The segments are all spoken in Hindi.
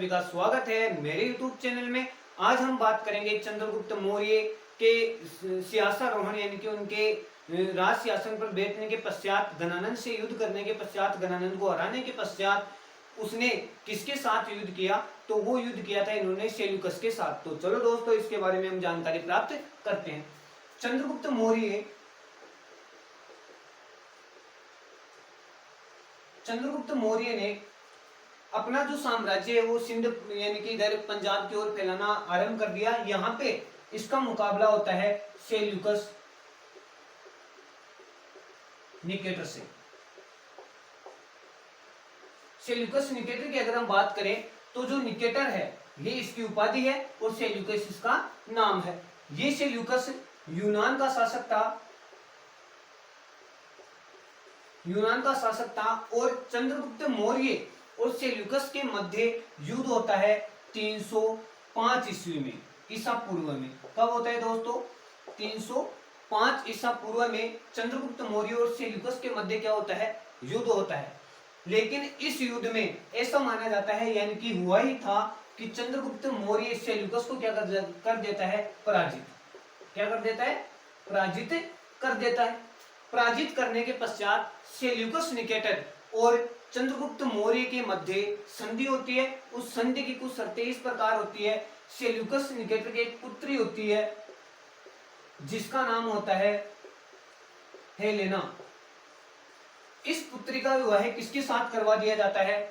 सभी का स्वागत है मेरे YouTube चैनल में। आज हम बात करेंगे चंद्रगुप्त मौर्य के सियासारोहण यानी कि उनके राज सिंहासन पर बैठने के पश्चात गणानंद से युद्ध करने के पश्चात, गणानंद को हराने के पश्चात उसने किसके साथ युद्ध किया? तो वो युद्ध किया था इन्होंने सेल्यूकस के साथ। तो चलो दोस्तों इसके बारे में हम जानकारी प्राप्त करते हैं। चंद्रगुप्त मौर्य ने अपना जो साम्राज्य है वो सिंध यानी कि इधर पंजाब की ओर फैलाना आरंभ कर दिया। यहाँ पे इसका मुकाबला होता है सेल्यूकस निकेटर से। सेल्यूकस निकेटर की अगर हम बात करें तो जो निकेटर है ये इसकी उपाधि है और सेल्यूकस इसका नाम है। ये सेल्यूकस यूनान का शासक था और चंद्रगुप्त मौर्य और सेल्यूकस के मध्य युद्ध होता है 305 ईस्वी में, ईसा पूर्व में। कब होता है दोस्तों? 305 ईसा पूर्व में चंद्रगुप्त मौर्य और सेल्यूकस के मध्य क्या होता है? युद्ध होता है। लेकिन इस युद्ध में ऐसा माना जाता है यानी कि हुआ ही था कि चंद्रगुप्त मौर्य सेल्यूकस को क्या कर देता है? पराजित। क्या कर देता है? पराजित कर देता है। पराजित करने के पश्चात सेल्यूकस निकेटर और चंद्रगुप्त मौर्य के मध्य संधि होती है। उस संधि की कुछ शर्तें इस प्रकार होती है। सेल्यूकस निकेटर की एक पुत्री होती है जिसका नाम होता है हेलेना। इस पुत्री का विवाह किसके साथ करवा दिया जाता है?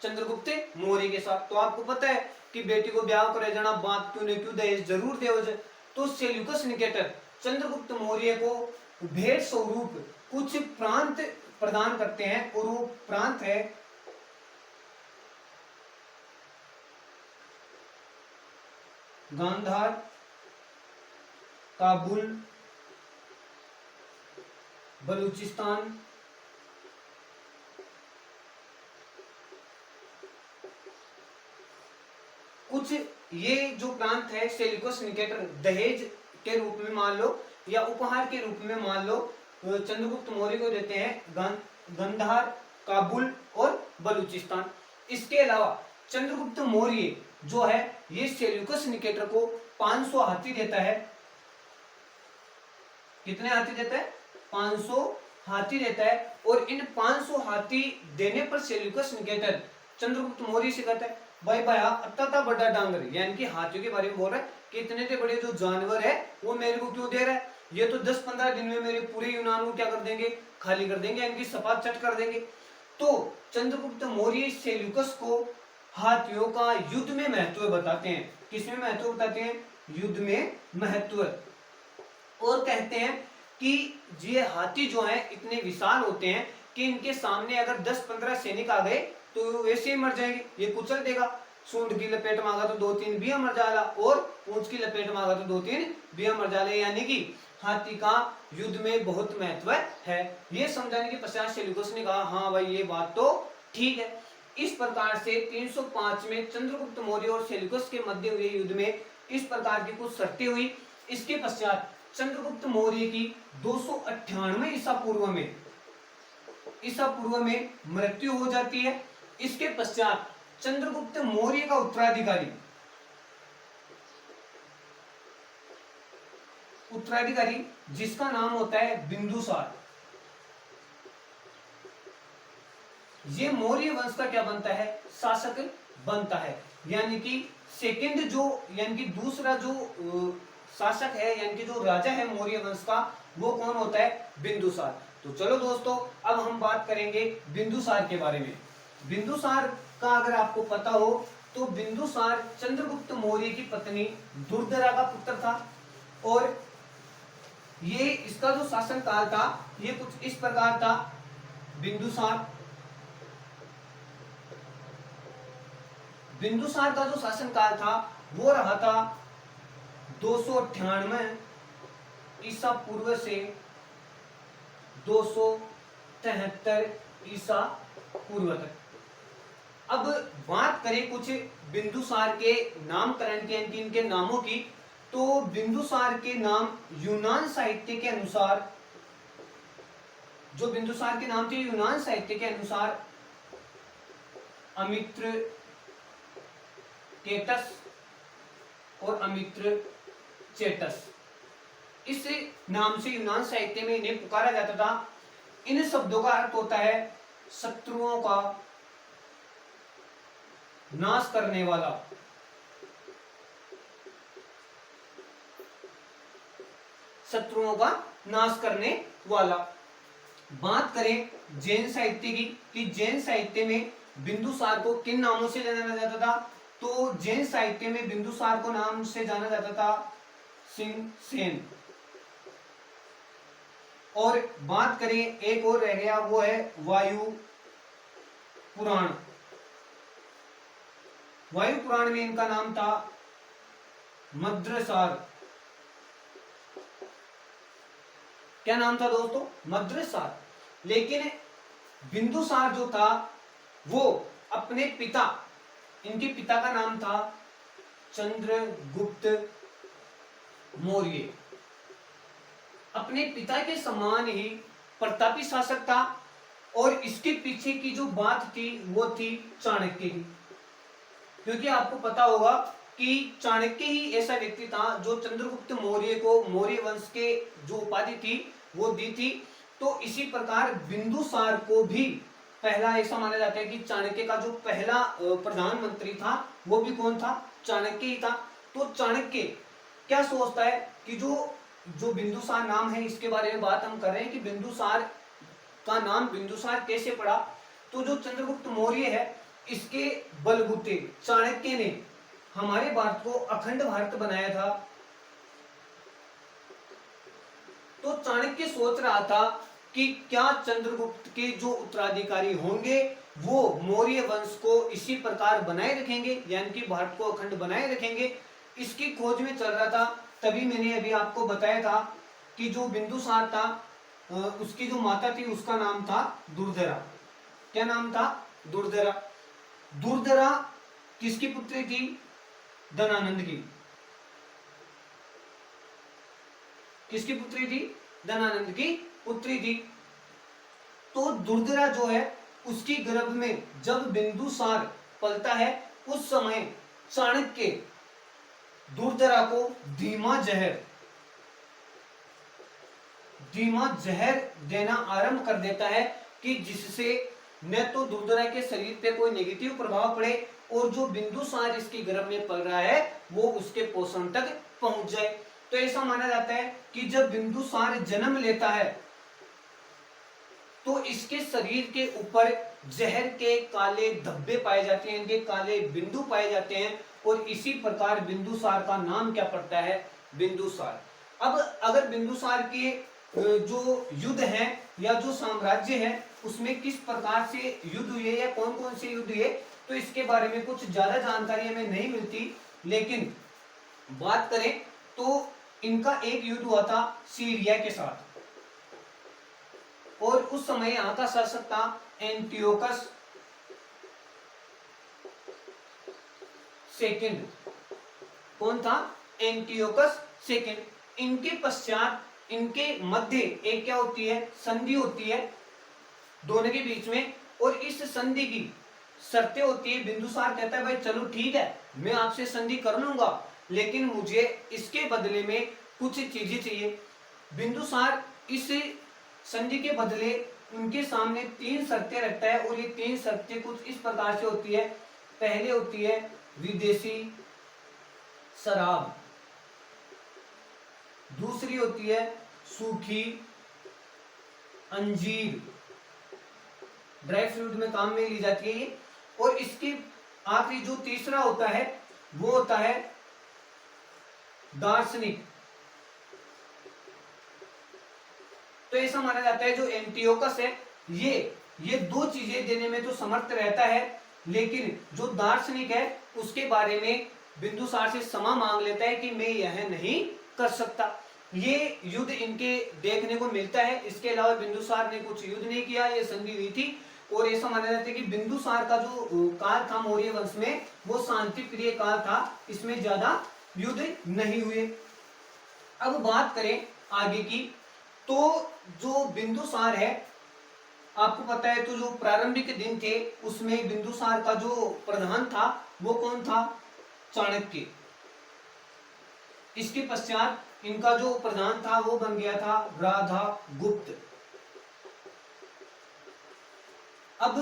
चंद्रगुप्त मौर्य के साथ। तो आपको पता है कि बेटी को ब्याह करे जाना बात क्यों नहीं, क्यों दहेज जरूर दे। तो सेल्यूकस निकेटर चंद्रगुप्त मौर्य को भेंट स्वरूप कुछ प्रांत प्रदान करते हैं और वो प्रांत है गांधार, काबुल, बलूचिस्तान, कुछ ये जो प्रांत है सेल्यूकस निकेटर दहेज के रूप में मान लो या उपहार के रूप में मान लो चंद्रगुप्त मौर्य को देते हैं गांधार, काबुल और बलूचिस्तान। इसके अलावा चंद्रगुप्त मौर्य जो है ये सेल्यूकस निकेटर को 500 हाथी देता है। कितने हाथी देता है? 500 हाथी देता है। और इन 500 हाथी देने पर सेल्यूकस निकेटर चंद्रगुप्त मौर्य से कहता है भाई अत्ता बड़ा डांगर, यानी कि हाथियों के बारे में बोल रहा है कि इतने से बड़े जो जानवर है वो मेरे को क्यों दे रहा है? ये तो 10-15 दिन में मेरे पूरे यूनान को क्या कर देंगे? खाली कर देंगे, इनकी सपाट चट कर देंगे। तो चंद्रगुप्त मौर्य सेल्यूकस को हाथियों का युद्ध में महत्व बताते हैं। किसमें महत्व बताते हैं? युद्ध में महत्व। और कहते हैं कि ये हाथी जो है इतने विशाल होते हैं कि इनके सामने अगर 10-15 सैनिक आ गए तो वैसे ही मर जाएंगे, ये कुचल देगा। सूंड की लपेट मांगा तो 2-3 बिया मर जाला और पूंछ की लपेट मांगा तो 2-3 बिया मर जाले। यानी कि हाथी का युद्ध में बहुत महत्व है। ये समझाने के पश्चात सेल्यूकस ने कहा हाँ भाई ये बात तो ठीक है। इस प्रकार से 305 में चंद्रगुप्त मौर्य और सेल्यूकस के मध्य हुए युद्ध में इस प्रकार की कुछ शर्तें हुई। इसके पश्चात चंद्रगुप्त मौर्य की 298 ईसा पूर्व में मृत्यु हो जाती है। इसके पश्चात चंद्रगुप्त मौर्य का उत्तराधिकारी जिसका नाम होता है बिंदुसार, ये मौर्य वंश का क्या बनता है? शासक बनता है। यानी कि सेकंड जो यानी कि दूसरा जो शासक है यानी कि जो राजा है मौर्य वंश का वो कौन होता है? बिंदुसार। तो चलो दोस्तों अब हम बात करेंगे बिंदुसार के बारे में। बिंदुसार का अगर आपको पता हो तो बिंदुसार चंद्रगुप्त मौर्य की पत्नी दुर्धरा का पुत्र था और ये इसका जो शासन काल था ये कुछ इस प्रकार था। बिंदुसार का जो शासन काल था वो रहा था 298 ईसा पूर्व से 273 ईसा पूर्व तक। अब बात करें कुछ बिंदुसार के नामकरण के, इनके नामों की, तो बिंदुसार के नाम यूनान साहित्य के अनुसार, जो बिंदुसार के नाम थे यूनान साहित्य के अनुसार अमित्र, केटस और अमित्र चेटस, इस नाम से यूनान साहित्य में इन्हें पुकारा जाता था। इन शब्दों का अर्थ होता है शत्रुओं का नाश करने वाला। शत्रुओं का नाश करने वाला। बात करें जैन साहित्य की कि जैन साहित्य में बिंदुसार को किन नामों से जाना जाता था, तो जैन साहित्य में बिंदुसार को नाम से जाना जाता था सिंहसेन। और बात करें एक और रह गया, वो है वायु पुराण। वायु पुराण में इनका नाम था मद्रसार। क्या नाम था दोस्तों? मद्रसार। लेकिन बिंदुसार जो था वो अपने पिता, इनके पिता का नाम था चंद्रगुप्त मौर्य, अपने पिता के समान ही प्रतापी शासक था। और इसके पीछे की जो बात थी वो थी चाणक्य की, क्योंकि आपको पता होगा कि चाणक्य ही ऐसा व्यक्ति था जो चंद्रगुप्त मौर्य को मौर्य वंश के जो उपाधि थी वो दी थी। तो इसी प्रकार बिंदुसार को भी पहला ऐसा माना जाता है कि चाणक्य का जो पहला प्रधानमंत्री था वो भी कौन था? चाणक्य ही था। तो चाणक्य क्या सोचता है कि जो बिंदुसार नाम है, इसके बारे में बात हम कर रहे हैं कि बिंदुसार का नाम बिंदुसार कैसे पड़ा। तो जो चंद्रगुप्त मौर्य है, इसके बलबूते चाणक्य ने हमारे भारत को अखंड भारत बनाया था। तो चाणक्य सोच रहा था कि क्या चंद्रगुप्त के जो उत्तराधिकारी होंगे वो मौर्य वंश को इसी प्रकार बनाए रखेंगे, यानी कि भारत को अखंड बनाए रखेंगे। इसकी खोज में चल रहा था। तभी मैंने अभी आपको बताया था कि जो बिंदुसार था उसकी जो माता थी उसका नाम था दुर्धरा। क्या नाम था? दुर्धरा। दुर्धरा किसकी पुत्री थी? धनानंद की। किसकी पुत्री थी? धनानंद की पुत्री थी। तो दुर्धरा जो है उसकी गर्भ में जब बिंदुसार पलता है उस समय चाणक्य दुर्धरा को धीमा जहर देना आरंभ कर देता है कि जिससे न तो दुर्धरा के शरीर पे कोई नेगेटिव प्रभाव पड़े और जो बिंदुसार इसकी गर्भ में पल रहा है वो उसके पोषण तक पहुंच जाए। तो ऐसा माना जाता है कि जब बिंदुसार जन्म लेता है तो इसके शरीर के ऊपर जहर के काले धब्बे पाए जाते हैं, इनके काले बिंदु पाए जाते हैं और इसी प्रकार बिंदुसार का नाम क्या पड़ता है? बिंदुसार। अब अगर बिंदुसार के जो युद्ध है या जो साम्राज्य है उसमें किस प्रकार से युद्ध हुए या कौन कौन से युद्ध हुए, तो इसके बारे में कुछ ज्यादा जानकारी हमें नहीं मिलती। लेकिन बात करें तो इनका एक युद्ध हुआ था सीरिया के साथ और उस समय यहां का शासक था एंटियोकस सेकंड। कौन था? Antiochus second. इनके पश्चात इनके मध्य एक क्या होती है? संधि होती है दोनों के बीच में। और इस संधि की शर्तें होती है। बिंदुसार कहता है भाई चलो ठीक है मैं आपसे संधि कर लूंगा, लेकिन मुझे इसके बदले में कुछ चीजें चाहिए। बिंदुसार इस संधि के बदले उनके सामने 3 शर्तें रखता है और ये 3 शर्तें कुछ इस प्रकार से होती है। पहले होती है विदेशी शराब, दूसरी होती है सूखी अंजीर, ड्राई फ्रूट में काम में ली जाती है ये। और इसके आखिरी जो तीसरा होता है वो होता है दार्शनिक। तो ऐसा माना जाता है जो एंटियोकस है ये 2 चीजें देने में तो समर्थ रहता है, लेकिन जो दार्शनिक है उसके बारे में बिंदुसार से क्षमा मांग लेता है कि मैं यह नहीं कर सकता। ये युद्ध इनके देखने को मिलता है। इसके अलावा बिंदुसार ने कुछ युद्ध नहीं किया, ये संधि हुई थी। और ऐसा माना जाता है कि बिंदुसार का जो काल था मौर्य वंश में वो शांति प्रिय काल था, इसमें ज्यादा युद्ध नहीं हुए। अब बात करें आगे की, तो जो बिंदुसार है आपको पता है तो जो प्रारंभिक दिन थे उसमें बिंदुसार का जो प्रधान था वो कौन था? चाणक्य। इसके पश्चात इनका जो प्रधान था वो बन गया था राधागुप्त। अब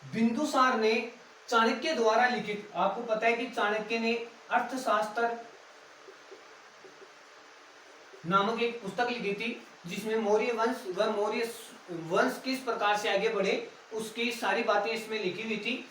बिंदुसार ने चाणक्य द्वारा लिखित, आपको पता है कि चाणक्य ने अर्थशास्त्र नामक एक पुस्तक लिखी थी, जिसमें मौर्य वंश व मौर्य वंश किस प्रकार से आगे बढ़े उसकी सारी बातें इसमें लिखी हुई थी।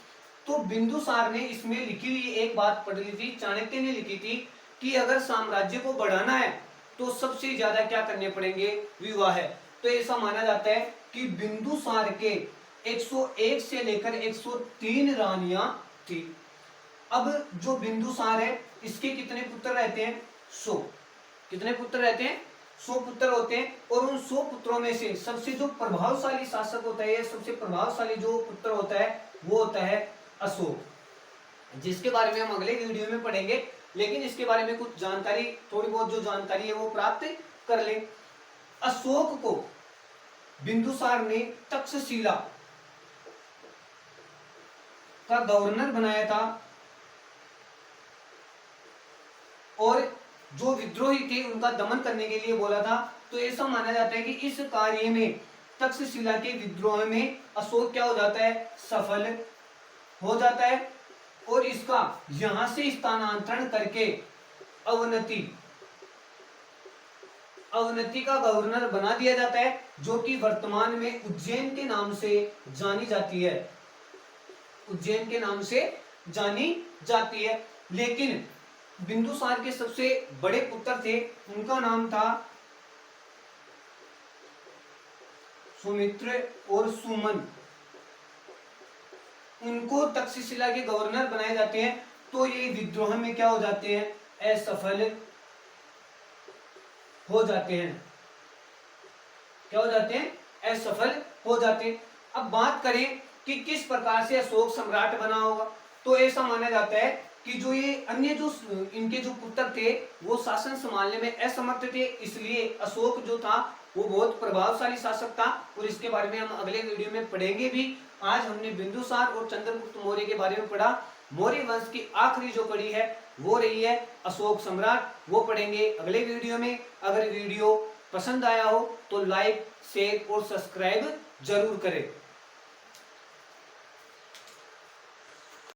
तो बिंदुसार ने इसमें लिखी हुई एक बात पढ़ ली थी, चाणक्य ने लिखी थी कि अगर साम्राज्य को बढ़ाना है तो सबसे ज्यादा क्या करने पड़ेंगे, विवाह। तो ऐसा माना जाता है कि बिंदुसार के 101 से लेकर 103 रानियां थी। अब जो बिंदुसार है इसके कितने पुत्र रहते हैं, 100। कितने पुत्र रहते हैं, 100 पुत्र होते हैं। और उन 100 पुत्रों में से सबसे जो प्रभावशाली शासक होता है, सबसे प्रभावशाली जो पुत्र होता है वो होता है अशोक, जिसके बारे में हम अगले वीडियो में पढ़ेंगे। लेकिन इसके बारे में कुछ जानकारी, थोड़ी बहुत जो जानकारी है वो प्राप्त कर ले। अशोक को बिंदुसार ने तक्षशिला का गवर्नर बनाया था, और जो विद्रोही थे उनका दमन करने के लिए बोला था। तो ऐसा माना जाता है कि इस कार्य में, तक्षशिला के विद्रोह में अशोक क्या हो जाता है, सफल हो जाता है। और इसका यहां से स्थानांतरण करके अवनति का गवर्नर बना दिया जाता है, जो कि वर्तमान में उज्जैन के नाम से जानी जाती है, उज्जैन के नाम से जानी जाती है। लेकिन बिंदुसार के सबसे बड़े पुत्र थे, उनका नाम था सुमित्र और सुमन। उनको तक्षशिला के गवर्नर बनाए जाते हैं। तो ये विद्रोह में क्या हो जाते हैं, असफल हो जाते हैं। क्या हो जाते हैं, असफल हो जाते हैं। अब बात करें कि किस प्रकार से अशोक सम्राट बना होगा, तो ऐसा माना जाता है कि जो ये अन्य जो इनके जो पुत्र थे वो शासन संभालने में असमर्थ थे, इसलिए अशोक जो था वो बहुत प्रभावशाली शासक था। और इसके बारे में हम अगले वीडियो में पढ़ेंगे भी। आज हमने बिंदुसार और चंद्रगुप्त मौर्य के बारे में पढ़ा। मौर्य वंश की आखिरी जो कड़ी है वो रही है अशोक सम्राट, वो पढ़ेंगे अगले वीडियो में। अगर वीडियो पसंद आया हो तो लाइक, शेयर और सब्सक्राइब जरूर करें।